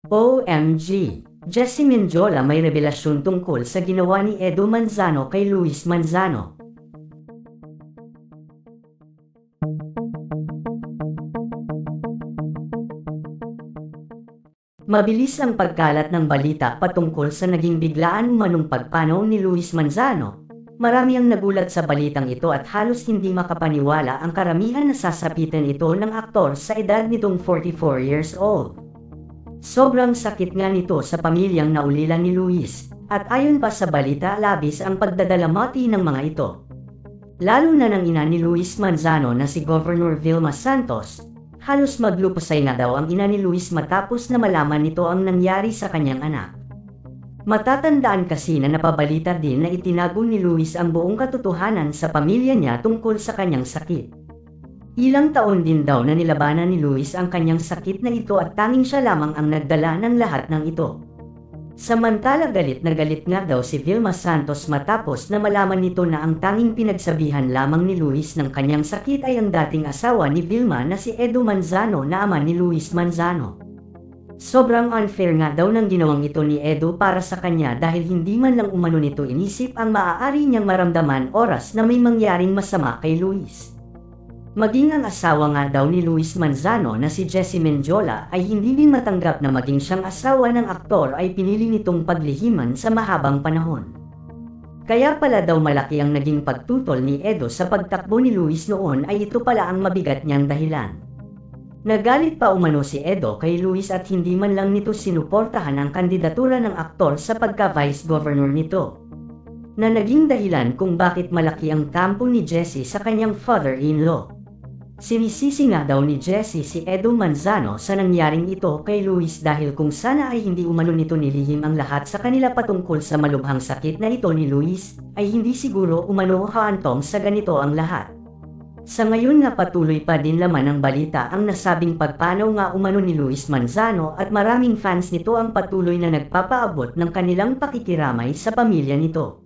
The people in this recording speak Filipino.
OMG! Jessie Mendiola may revelasyon tungkol sa ginawa ni Edo Manzano kay Luis Manzano. Mabilis ang pagkalat ng balita patungkol sa naging biglaan umanong pagpanaw ni Luis Manzano. Marami ang nagulat sa balitang ito at halos hindi makapaniwala ang karamihan na sasapitan ito ng aktor sa edad nitong 44 years old. Sobrang sakit nga nito sa pamilyang naulilan ni Luis, at ayon pa sa balita labis ang pagdadalamati ng mga ito. Lalo na ng ina ni Luis Manzano na si Governor Vilma Santos. Halos maglupusay na daw ang ina ni Luis matapos na malaman nito ang nangyari sa kanyang anak. Matatandaan kasi na napabalita din na itinago ni Luis ang buong katotohanan sa pamilya niya tungkol sa kanyang sakit. Ilang taon din daw na nilabanan ni Luis ang kanyang sakit na ito at tanging siya lamang ang nagdala ng lahat ng ito. Samantala galit na galit nga daw si Vilma Santos matapos na malaman nito na ang tanging pinagsabihan lamang ni Luis ng kanyang sakit ay ang dating asawa ni Vilma na si Edo Manzano na ama ni Luis Manzano. Sobrang unfair nga daw ng ginawang ito ni Edo para sa kanya dahil hindi man lang umano nito inisip ang maaari niyang maramdaman oras na may mangyaring masama kay Luis. Maging ang asawa nga daw ni Luis Manzano na si Jessie Mendiola ay hindi din matanggap na maging siyang asawa ng aktor ay pinili nitong paglihiman sa mahabang panahon. Kaya pala daw malaki ang naging pagtutol ni Edo sa pagtakbo ni Luis noon ay ito pala ang mabigat niyang dahilan. Nagalit pa umano si Edo kay Luis at hindi man lang nito sinuportahan ang kandidatura ng aktor sa pagka-vice governor nito, na naging dahilan kung bakit malaki ang tampo ni Jessie sa kanyang father-in-law. Sinisisi nga daw ni Jessie si Edo Manzano sa nangyaring ito kay Luis dahil kung sana ay hindi umano nito nilihim ang lahat sa kanila patungkol sa malubhang sakit na ito ni Luis, ay hindi siguro umano haantong sa ganito ang lahat. Sa ngayon nga patuloy pa din laman ng balita ang nasabing pagpanaw nga umano ni Luis Manzano at maraming fans nito ang patuloy na nagpapaabot ng kanilang pakikiramay sa pamilya nito.